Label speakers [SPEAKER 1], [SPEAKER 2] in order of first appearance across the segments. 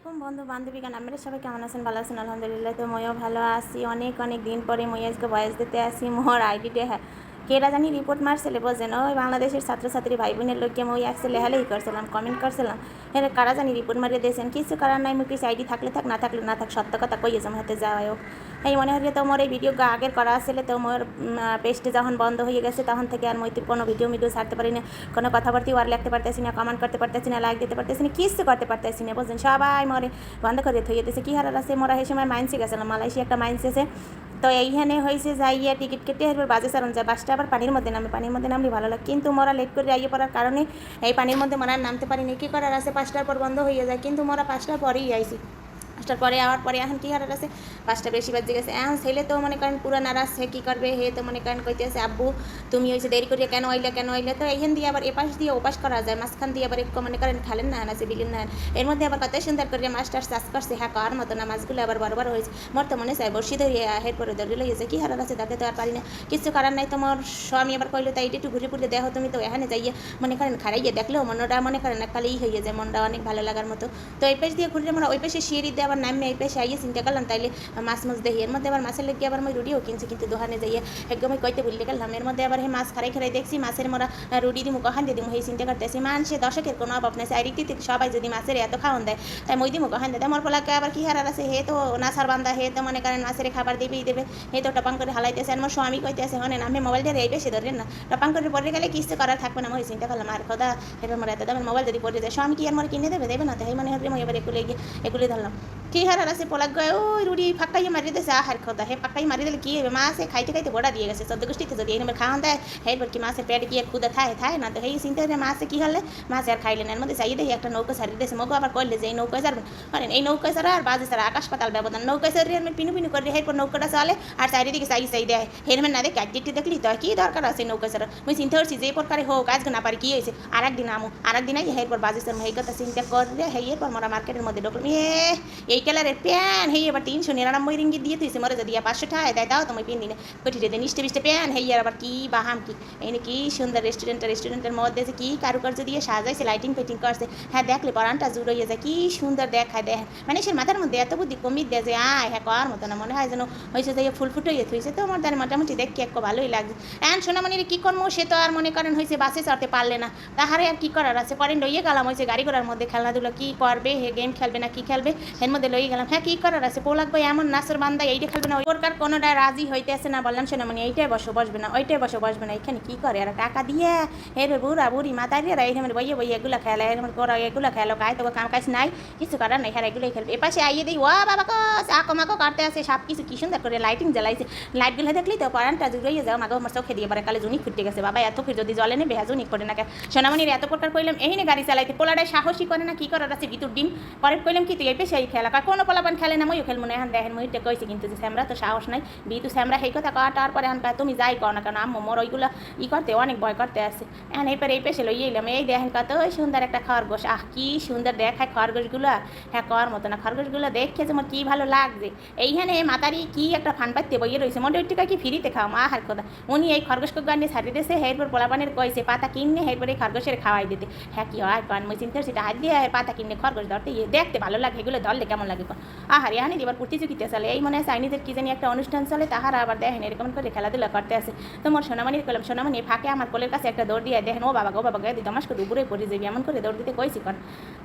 [SPEAKER 1] আসসালামাইকুম বন্ধু বান্ধবীগণ, আমরা সবাই কেমন আছেন? ভালো আছেন? আলহামদুলিল্লাহ। তো ময়ও ভালো আছি। অনেক দিন পরে মই আজকে ভয়েস দিতে আসি। মোর আইডিতে কেরা জানি রিপোর্ট মারছিলে, বোঝেন ওই বাংলাদেশের ছাত্রছাত্রী ভাই বোনের লোককে মই একসে লেহালেই করছিলাম, কমেন্ট করছিলাম। হ্যাঁ, কারা জানি রিপোর্ট মারিয়ে দিয়েছেন। কিছু করার নাই, মুখ আইডি থাকলে থাক, না থাকলে না থাক, সত্য কথা কইয়ে যাম হাতে যাওয়ায়। এই মনে হয় তো মোর এই ভিডিও আগের করা আসলে তো মোর পেজটি যখন বন্ধ হয়ে গেছে তখন থেকে আর মই কোনো ভিডিও ছাড়তে পারি না, কোনো কথাবার্তা আর লিখতে পারতেছি না, কমেন্ট করতে পারতেছি না, লাইক দিতে পারতেছি না, কিছু করতে পারতেছি না, বুঝছেন। সবাই মরে বন্ধ করে থইয়ে দিয়েছে। কী হারার আছে? মোরা সেই সময় মাইন্সে গেছিলাম, মালয়েশিয়া একটা মাইন্স আছে। তো এইখানে হয়েছে যাইয়া টিকিট কেটে এবার বাজে চারণ যায়, বাসটা আবার পানির মধ্যে নামলে ভালো লাগে, কিন্তু মোরা লেট করে আইয়ে পড়ার কারণে এই পানির মধ্যে মোরা নামতে পারিনি। কী করার আছে? 5টার পর বন্ধ হয়ে যায়, কিন্তু মোরা 5টার পরেই আইছি। 5টার পরে আওয়ার পরে এখন কী হারার আছে? 5টা বেশি বাজে গেছে। এখন ছেলে তো মনে করেন পুরো নারাজ, সে কী করবে? হে তো মনে করেন কইতেছে, আব্বু তুমি হয়েছে দেরি করিয়া কেন আইলে? তো এইখান দিয়ে আবার এপাশ দিয়ে ওপাশ করা যায়, মাঝখান দিয়ে আবার একটু মনে করেন খালেন না আছে বিলিন না, এর মধ্যে আবার কত সুন্দর করে মাছটার চাষ করছে। হ্যাঁ, কার মতো না, মাছগুলো আবার বড় হয়েছে। মোর তো মনে চাই বর্ষি ধরিয়ে হের পরে ধরে লইয়েছে। কী হারার আছে? তাকে তো আর পারি না, কিছু করার নাই। তোমার স্বামী আবার কইলো তাই একটু ঘুরে ঘুরে দেখো, তুমি তো এখানে যাইয়ে মনে করেন খারাইয়ে দেখলেও মনটা মনে করেন এককালেই হয়ে যায়, মনটা অনেক ভালো লাগার মতো। তো এই পেশ দিয়ে ঘুরে আমরা ওই পেশে সিঁড়ি দিয়ে আবার নামে এই পেশে আইয়ে চিন্তা করলাম তাইলে মাছ দেখি। এর মধ্যে আবার মাছের লেগে আবার মই রুটিও কিনছি, কিন্তু দোকানে যাইয়ে একদমই কইতে ভুলে গেলাম। এর মধ্যে আবার হে মাছ খারাই দেখছি, মাছের মোরা রুটি দিমু কখান দিয়ে দিমু সেই চিন্তা করতেছি। মানুষের দশকের কোনো অভাব নেই, চারিদিক থেকে সবাই যদি মাছের এত খাওয়ান দেয়, তাই মই দিমু কখান দেয়। মোর পোলাকে আবার কী হারার আছে? হে তো নাসার বান্ধা, হে তো মনে করেন মাছের খাবার দেবে, হে তো টপাং করে হালাইতেছে। আর মোর স্বামী কইতেছে হনেন আমি মোবাইলটা এই বেশি ধরেন না, টপাং করে পড়ে গেলে কিছু করার থাকবে না। মই চিন্তা করলাম আর খোদা, এবার মোর এত দামের মোবাইল যদি পড়ে যায়, স্বামী কি আর মোর কিনে দেবে না? তাই মনে হয় মই এবার এগুলি ধরলাম। কী হারার আছে? পোলাক গয় ওই রুড়ি ফাঁকাই মারিয়ে দিয়েছে। আহার খোদা, হে ফাঁকাই মারিয়ে দিলে কী হবে? মাছে খাইতে বড়া দিয়ে গেছে। 14 গোষ্ঠীতে যদি এই নম্বর খাওয়ান দেয়, এরপর কি মাছের পেটে গিয়ে ক্ষুদা থায় না? তো এই চিন্তা করে মাছে কী হলে মাছ আর খাইলেন। এর মধ্যে চাইয়ে দেখি একটা নৌকা ছাড়িয়ে দিয়েছে। মগো আবার করলে যে এই নৌকায় ছাড়বেন, মানে এই নৌকায় ছাড়া আর বাজে ছাড়া আকাশ পাতাল ব্যবধান। নৌকায় ছাড়িয়ে আমি পিনু করে এরপর নৌকাটা চলে আর চারিদিকে চাই দেয়। হেলমেট না দেখে একদিকটি দেখলি তো কী দরকার আছে নৌকায় ছাড়া? আমি চিন্তা করছি যে প্রকারে হোক আজকে না পারি, কী হয়েছে আর একদিন আরেকদিন আই এরপর বাজে ছাড়। এই কথা চিন্তা করে এরপর মোরা মার্কেটের মধ্যে ঢুকলাম। এই কালারের প্যান এবার 399 রিঙ্গিত দিয়ে তুইছে, মরে যদি 500 টাকা দেয় দাও তোমায় পিন দিনে কঠিতে দেন ইষ্টে প্যান আর আবার কি বাহাম কি এই কি সুন্দর রেস্টুরেন্টের মধ্যে যে কি কারুকার্য দিয়ে সাজাইছে, লাইটিং ফিটিং করছে। হ্যাঁ, দেখলে পরানটা জুড় হয়ে যায়, কি সুন্দর দেখায়। মানে সে মাথার মধ্যে এত বুদ্ধি কমিয়ে দেয় যে হ্যাঁ কর মতো না, মনে হয় যেন হয়েছে যে ফুল ফুটে থুইছে। তো আমার তার মোটামুটি দেখি একটু ভালোই লাগছে। সোনামণির কী করবো, সে তো আর মনে করেন হয়েছে বাসে চড়তে পারলে না, তাহারে আর কী করার আছে? পরে লইয়ে গেলাম হয়েছে গাড়ি ঘোড়ার মধ্যে, খেলাধুলো কী করবে, হে গেম খেলবে না কি খেলবে, এর মধ্যে লইয়ে গেলাম। হ্যাঁ, কী করার আছে? পোলাক ভাই এমন নাচর বান্ধা, এইটা খেলবে না, ওই প্রকার কোনোটা রাজি হইতে আসে না। বললাম সোনামণি এইটাই বসবে না, ওইটাই বসবে না, এখানে কী করে? আর টাকা দিয়ে এর বুড়ি মাথায় দিয়ে এখানে বইয়ে এগুলো খেলা, এগুলো খেলো, কায় তো কাম কাজ নাই, কিছু করার নাই, হ্যাঁ এগুলোই খেলবে। এপাশে আইয়ে দিই ও বাবা মাকো কাটতে আসে সব কিছু কি সুন্দর করে লাইটিং জ্বালাইছে। লাইটগুলো দেখলি তো পরানটা জুড়িয়ে যাও, মাগো আমার চোখে দিয়ে পরে কালে জুনি ফুটে গেছে। বাবা এত ফির যদি জলে নেবে জুনি করে না। সোনামণির এত প্রকার কইলাম এহিনে গাড়ি চালাইতে, পোলাটাই সাহসী করে না, কি করার আছে? ভিতর ডিম পরে কইলাম কি তুই এই পেশে খেলা কোনো পোলাপান খেলে না, মইও খেলবো না। এখন দেখেন মইটা কইছে, কিন্তু যে স্যামরা তো সাহস নাই, বিতু স্যামরা সেই কথা কাটার পরে এখন তুমি যাই কর না, কারণ আম্মু মোর ওইগুলো করতে অনেক ভয় করতে আসে। এখন এরপরে এই পেশে লইয়ে এলাম। এই দেখেন কত সুন্দর একটা খরগোশ, কি সুন্দর দেখায় খরগোশগুলো। হ্যাঁ, কর মতো না, খরগোশগুলো দেখে যে মোর কী ভালো লাগছে। এইখানে মাতারি কি একটা ফান পাইতে বইয়ে রয়েছে, মোটে ওই টিকা কি ফ্রিতে খাও হার কথা। উনি এই খরগোশকে গান্ডে ছাড়িয়ে দিয়েছে, এরপর পোলাপানের কইছে পাতা কিনে এরপর এই খরগোশের খাওয়াই দিতে। হ্যাঁ, কি হয় কারণ মই চিন্তা করছি হাত দিয়ে পাতা কিনে খরগোশ ধরতে দেখতে ভালো লাগে, এগুলো ধরলে কেমন লাগে আহার। এখানে এবার প্রতিযোগিতা চলে, এই মনে হয় চাইনিজের কি জানি একটা অনুষ্ঠান চলে, তাহারা আবার দেখেন এরকম করে খেলাধুলা করতে আসে। তো মোর সোনামণির কলাম সোনামণি ফাঁকে আমার কোলের কাছে একটা দৌড় দিয়ে দেখেন, ও বাবা দিদি তোমাকে দুপুরে পড়ে যাবি, এমন করে দৌড় দিতে কইছি কর।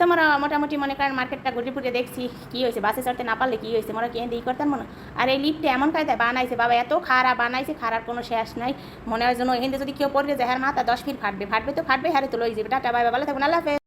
[SPEAKER 1] তোমরা মোটামুটি মনে করেন মার্কেটটা ঘুরে দেখছি কি হয়েছে, বাসে চড়তে না পারলে কি হয়েছে, মোরা কেন দিই করতাম মনে। আর এই লিফটে এমন কায়দায় বানাইছে বাবা, এত খারাপ বানাইছে, খারাপ কোনো শেষ নাই। মনে হয় যেন এখানে যদি কেউ পড়ে যায় হ্যাঁ মাথা 10 ফিট ফাটবে তো ফাটবে, হারে তো লই যাবে। টাটা বাই, ভালো থাকুন, আল্লাহ হাফেজ।